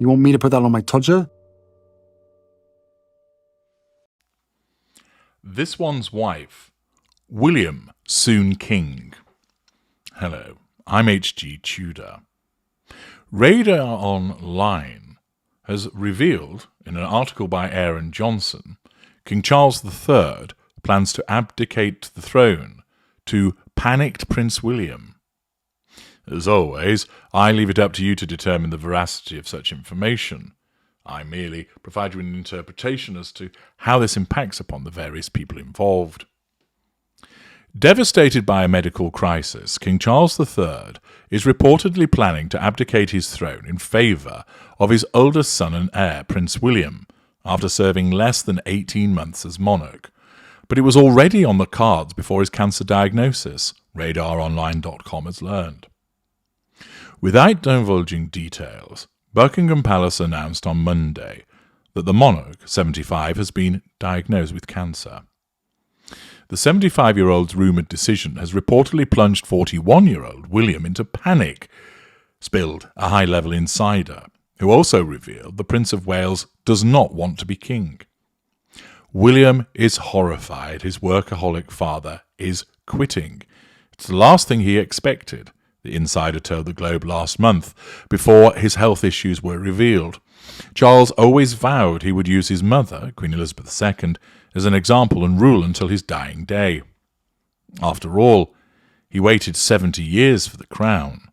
You want me to put that on my todger? This one's wife, William, soon king. Hello, I'm H.G. Tudor. Radar Online has revealed, in an article by Aaron Johnson, King Charles III plans to abdicate the throne to panicked Prince William. As always, I leave it up to you to determine the veracity of such information. I merely provide you an interpretation as to how this impacts upon the various people involved. Devastated by a medical crisis, King Charles III is reportedly planning to abdicate his throne in favour of his oldest son and heir, Prince William, after serving less than 18 months as monarch. But it was already on the cards before his cancer diagnosis, RadarOnline.com has learned. Without divulging details, Buckingham Palace announced on Monday that the monarch, 75, has been diagnosed with cancer. The 75-year-old's rumoured decision has reportedly plunged 41-year-old William into panic, spilled a high-level insider, who also revealed the Prince of Wales does not want to be king. William is horrified his workaholic father is quitting. It's the last thing he expected, the insider told the Globe last month, before his health issues were revealed. Charles always vowed he would use his mother, Queen Elizabeth II, as an example and rule until his dying day. After all, he waited 70 years for the crown.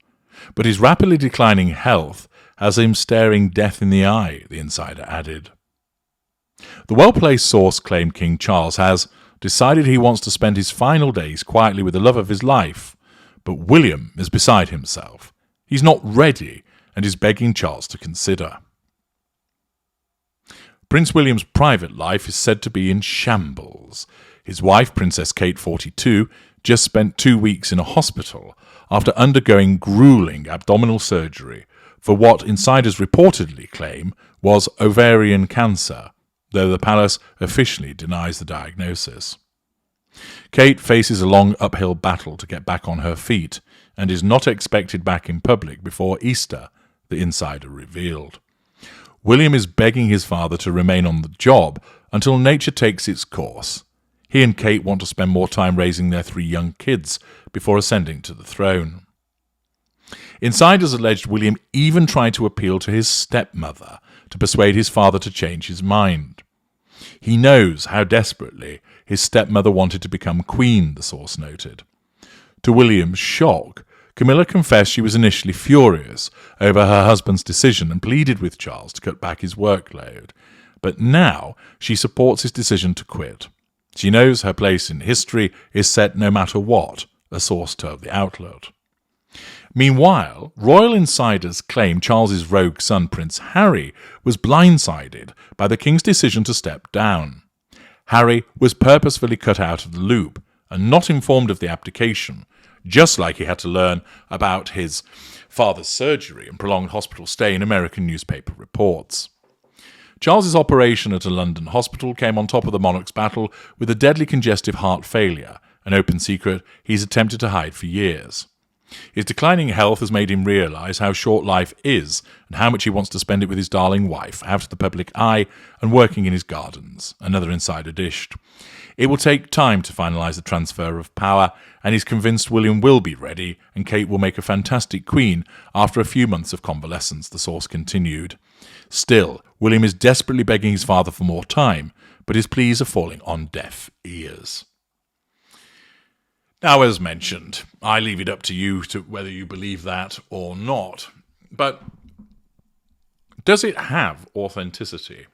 But his rapidly declining health has him staring death in the eye, the insider added. The well-placed source claimed King Charles has decided he wants to spend his final days quietly with the love of his life, but William is beside himself. He's not ready and is begging Charles to consider. Prince William's private life is said to be in shambles. His wife, Princess Kate, 42, just spent 2 weeks in a hospital after undergoing grueling abdominal surgery for what insiders reportedly claim was ovarian cancer, though the palace officially denies the diagnosis. Kate faces a long uphill battle to get back on her feet and is not expected back in public before Easter, the insider revealed. William is begging his father to remain on the job until nature takes its course. He and Kate want to spend more time raising their 3 young kids before ascending to the throne. Insiders alleged William even tried to appeal to his stepmother to persuade his father to change his mind. He knows how desperately his stepmother wanted to become queen, the source noted. To William's shock, Camilla confessed she was initially furious over her husband's decision and pleaded with Charles to cut back his workload. But now she supports his decision to quit. She knows her place in history is set no matter what, a source told the outlet. Meanwhile, royal insiders claim Charles's rogue son, Prince Harry, was blindsided by the king's decision to step down. Harry was purposefully cut out of the loop and not informed of the abdication, just like he had to learn about his father's surgery and prolonged hospital stay in American newspaper reports. Charles's operation at a London hospital came on top of the monarch's battle with a deadly congestive heart failure, an open secret he's attempted to hide for years. His declining health has made him realise how short life is and how much he wants to spend it with his darling wife, out of the public eye and working in his gardens, another insider dished. It will take time to finalise the transfer of power, and he's convinced William will be ready and Kate will make a fantastic queen after a few months of convalescence, the source continued. Still, William is desperately begging his father for more time, but his pleas are falling on deaf ears. Now, as mentioned, I leave it up to you to whether you believe that or not. But does it have authenticity?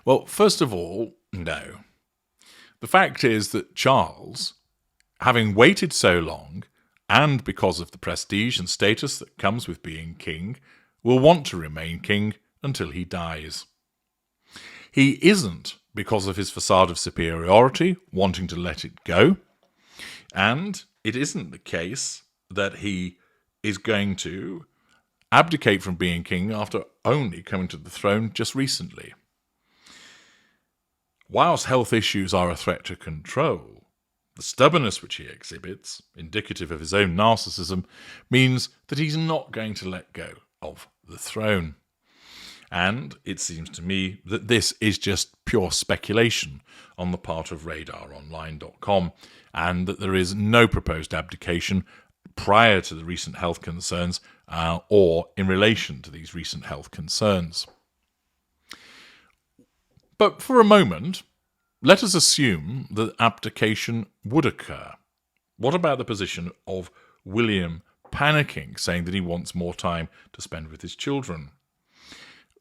Well, first of all, no. The fact is that Charles, having waited so long, and because of the prestige and status that comes with being king, will want to remain king until he dies. He isn't, because of his facade of superiority, wanting to let it go. And it isn't the case that he is going to abdicate from being king after only coming to the throne just recently. Whilst health issues are a threat to control, the stubbornness which he exhibits, indicative of his own narcissism, means that he's not going to let go of the throne. And it seems to me that this is just pure speculation on the part of RadarOnline.com, and that there is no proposed abdication prior to the recent health concerns or in relation to these recent health concerns. But for a moment, let us assume that abdication would occur. What about the position of William panicking, saying that he wants more time to spend with his children?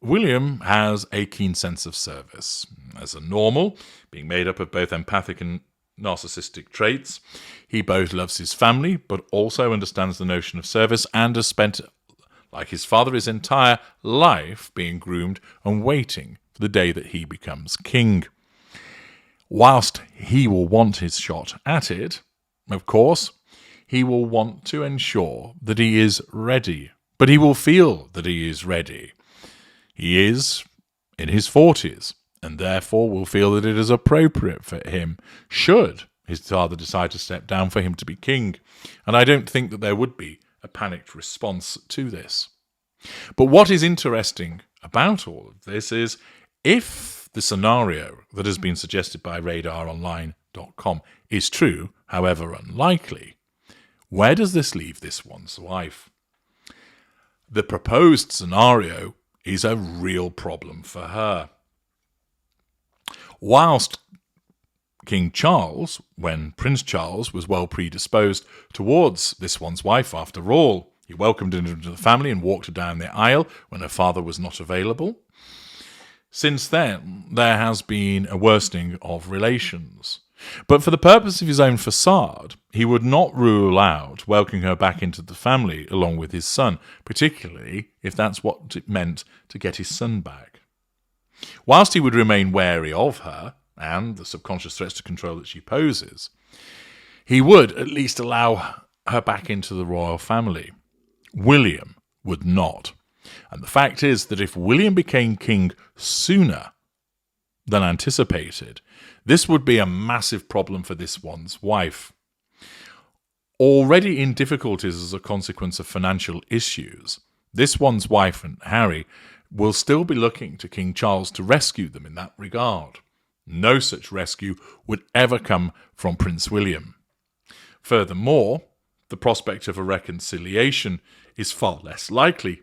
William has a keen sense of service. As a normal, being made up of both empathic and narcissistic traits, he both loves his family, but also understands the notion of service and has spent, like his father, his entire life being groomed and waiting for the day that he becomes king. Whilst he will want his shot at it, of course, he will want to ensure that he is ready, but he will feel that he is ready. He is in his 40s, and therefore will feel that it is appropriate for him, should his father decide to step down, for him to be king. And I don't think that there would be a panicked response to this. But what is interesting about all of this is, if the scenario that has been suggested by RadarOnline.com is true, however unlikely, where does this leave this one's wife? The proposed scenario is a real problem for her. Whilst King Charles, when Prince Charles was well predisposed towards this one's wife, after all, he welcomed her into the family and walked her down the aisle when her father was not available. Since then, there has been a worsening of relations. But for the purpose of his own facade, he would not rule out welcoming her back into the family along with his son, particularly if that's what it meant to get his son back. Whilst he would remain wary of her and the subconscious threats to control that she poses, he would at least allow her back into the royal family. William would not. And the fact is that if William became king sooner than anticipated, this would be a massive problem for this one's wife. Already in difficulties as a consequence of financial issues, this one's wife and Harry will still be looking to King Charles to rescue them in that regard. No such rescue would ever come from Prince William. Furthermore, the prospect of a reconciliation is far less likely,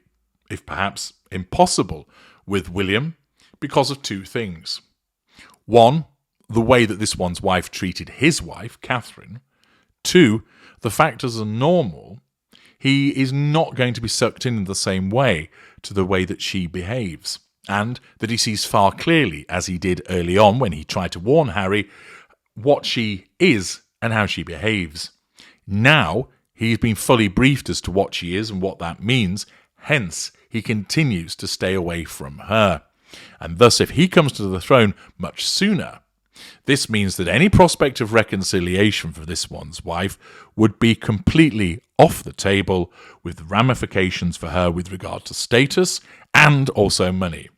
if perhaps impossible, with William because of two things. One, the way that this one's wife treated his wife, Catherine. Two, the fact as a normal, he is not going to be sucked in the same way to the way that she behaves, and that he sees far clearly, as he did early on when he tried to warn Harry, what she is and how she behaves. Now, he's been fully briefed as to what she is and what that means, hence he continues to stay away from her. And thus, if he comes to the throne much sooner, this means that any prospect of reconciliation for this one's wife would be completely off the table, with ramifications for her with regard to status and also money.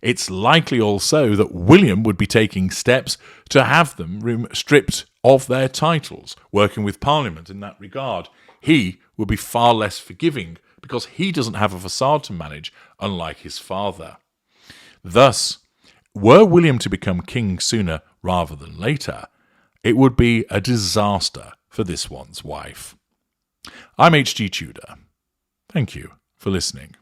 It's likely also that William would be taking steps to have them stripped of their titles, working with Parliament in that regard. He would be far less forgiving because he doesn't have a facade to manage, unlike his father. Thus, were William to become king sooner rather than later, it would be a disaster for this one's wife. I'm H.G. Tudor. Thank you for listening.